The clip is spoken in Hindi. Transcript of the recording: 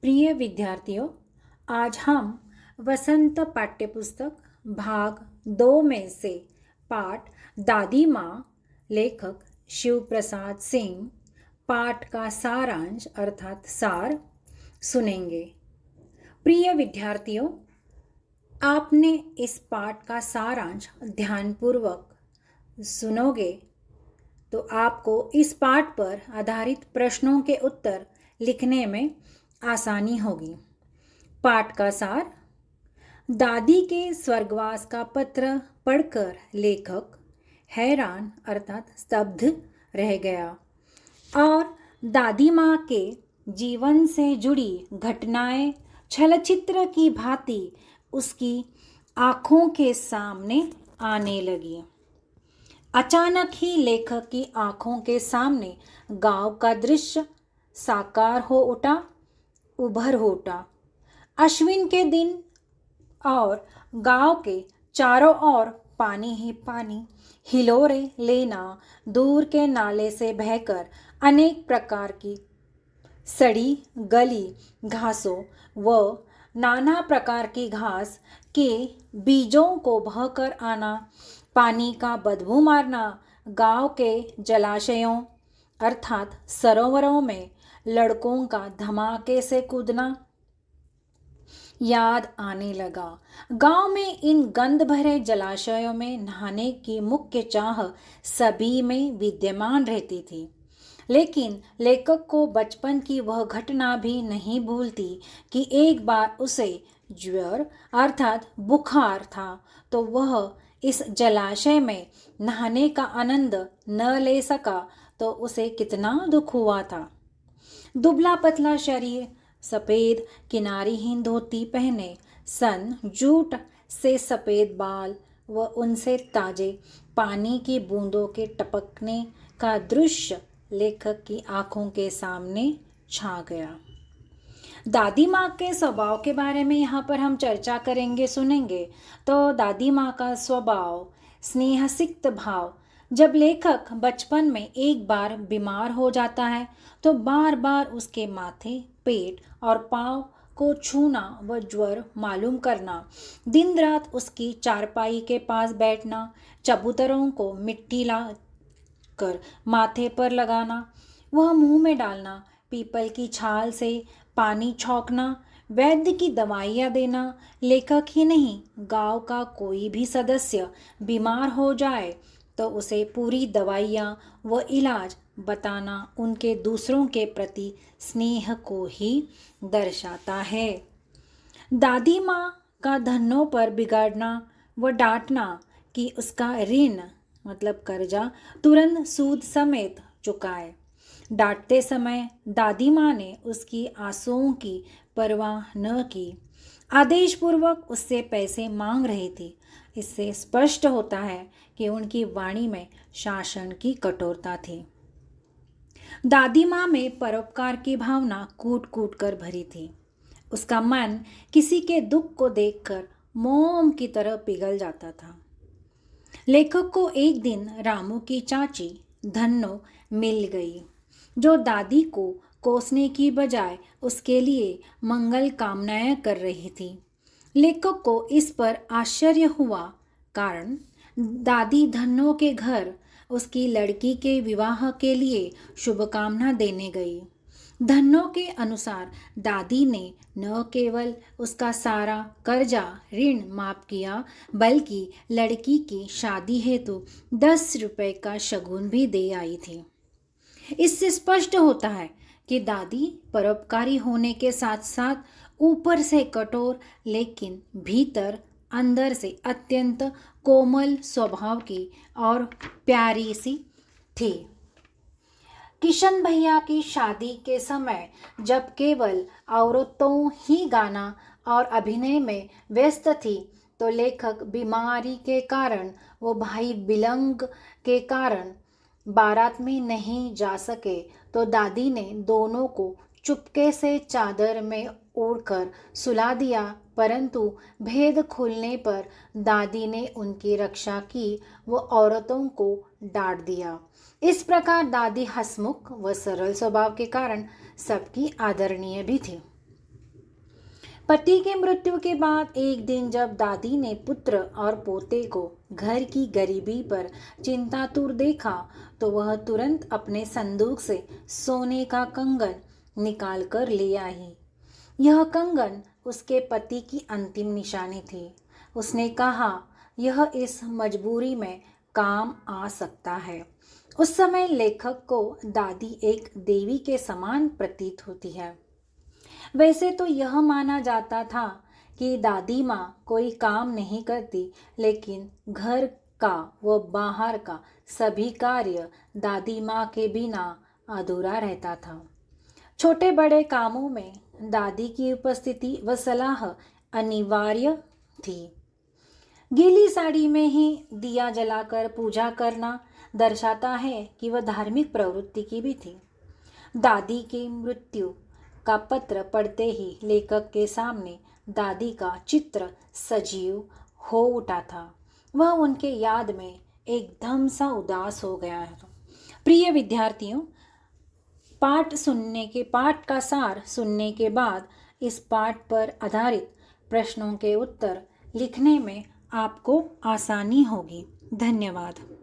प्रिय विद्यार्थियों, आज हम वसंत पाठ्यपुस्तक भाग 2 में से पाठ दादी माँ लेखक शिव प्रसाद सिंह पाठ का सारांश अर्थात सार सुनेंगे। प्रिय विद्यार्थियों, आपने इस पाठ का सारांश ध्यानपूर्वक सुनोगे तो आपको इस पाठ पर आधारित प्रश्नों के उत्तर लिखने में आसानी होगी। पाठ का सार: दादी के स्वर्गवास का पत्र पढ़कर लेखक हैरान अर्थात स्तब्ध रह गया और दादी माँ के जीवन से जुड़ी घटनाएं छलचित्र की भांति उसकी आँखों के सामने आने लगी। अचानक ही लेखक की आँखों के सामने गांव का दृश्य साकार हो उठा। अश्विन के दिन और गांव के चारों ओर पानी ही पानी, हिलोरे लेना, दूर के नाले से बहकर अनेक प्रकार की सड़ी गली घासों व नाना प्रकार की घास के बीजों को बहकर आना, पानी का बदबू मारना, गांव के जलाशयों अर्थात सरोवरों में लड़कों का धमाके से कूदना याद आने लगा। गांव में इन गंध भरे जलाशयों में नहाने की मुख्य चाह सभी में विद्यमान रहती थी, लेकिन लेखक को बचपन की वह घटना भी नहीं भूलती कि एक बार उसे ज्वर अर्थात बुखार था तो वह इस जलाशय में नहाने का आनंद न ले सका तो उसे कितना दुख हुआ था। दुबला पतला शरीर, सफ़ेद किनारीहीन धोती पहने, सन जूट से सफ़ेद बाल व उनसे ताजे पानी की बूंदों के टपकने का दृश्य लेखक की आंखों के सामने छा गया। दादी माँ के स्वभाव के बारे में यहाँ पर हम चर्चा करेंगे, सुनेंगे। तो दादी माँ का स्वभाव स्नेहसिक्त भाव। जब लेखक बचपन में एक बार बीमार हो जाता है तो बार बार उसके माथे, पेट और पाँव को छूना व ज्वर मालूम करना, दिन रात उसकी चारपाई के पास बैठना, चबूतरों को मिट्टी ला कर माथे पर लगाना, वह मुंह में डालना, पीपल की छाल से पानी छौंकना, वैद्य की दवाइयाँ देना, लेखक ही नहीं गांव का कोई भी सदस्य बीमार हो जाए तो उसे पूरी दवाइयाँ व इलाज बताना उनके दूसरों के प्रति स्नेह को ही दर्शाता है। दादी माँ का धनों पर बिगाड़ना व डांटना कि उसका ऋण मतलब कर्जा तुरंत सूद समेत चुकाए। डांटते समय दादी माँ ने उसकी आंसुओं की परवाह न की, आदेशपूर्वक उससे पैसे मांग रही थी। इससे स्पष्ट होता है कि उनकी वाणी में शासन की कठोरता थी। दादी माँ में परोपकार की भावना कूट कूट कर भरी थी। उसका मन किसी के दुख को देखकर मोम की तरह पिघल जाता था। लेखक को एक दिन रामू की चाची धन्नो मिल गई, जो दादी को कोसने की बजाय उसके लिए मंगल कामनाएं कर रही थी। लेखक को इस पर आश्चर्य हुआ, कारण दादी धन्नो के घर उसकी लड़की के विवाह के लिए शुभकामना देने गई। धन्नो के अनुसार दादी ने न केवल उसका सारा कर्जा ऋण माफ किया, बल्कि लड़की की शादी हेतु 10 रुपए का शगुन भी दे आई थी। इससे स्पष्ट होता है कि दादी परोपकारी होने के साथ साथ ऊपर से कठोर लेकिन भीतर अंदर से अत्यंत कोमल स्वभाव की और प्यारी सी थी। किशन भैया की शादी के समय जब केवल औरतों ही गाना और अभिनय में व्यस्त थी तो लेखक बीमारी के कारण वो भाई बिलंग के कारण बारात में नहीं जा सके तो दादी ने दोनों को चुपके से चादर में ओढ़कर सुला दिया, परंतु भेद खुलने पर दादी ने उनकी रक्षा की, वो औरतों को डांट दिया। इस प्रकार दादी हंसमुख व सरल स्वभाव के कारण सबकी आदरणीय भी थी। पति के मृत्यु के बाद एक दिन जब दादी ने पुत्र और पोते को घर की गरीबी पर चिंतातुर देखा तो वह तुरंत अपने संदूक से सोने का कंगन निकाल कर ले आई। यह कंगन उसके पति की अंतिम निशानी थी। उसने कहा, यह इस मजबूरी में काम आ सकता है। उस समय लेखक को दादी एक देवी के समान प्रतीत होती है। वैसे तो यह माना जाता था कि दादी माँ कोई काम नहीं करती, लेकिन घर का व बाहर का सभी कार्य दादी माँ के बिना अधूरा रहता था। छोटे बड़े कामों में दादी की उपस्थिति व सलाह अनिवार्य थी। गीली साड़ी में ही दिया जलाकर पूजा करना दर्शाता है कि वह धार्मिक प्रवृत्ति की भी थी। दादी की मृत्यु का पत्र पढ़ते ही लेखक के सामने दादी का चित्र सजीव हो उठा था। वह उनके याद में एकदम सा उदास हो गया है। प्रिय विद्यार्थियों, पाठ का सार सुनने के बाद इस पाठ पर आधारित प्रश्नों के उत्तर लिखने में आपको आसानी होगी। धन्यवाद।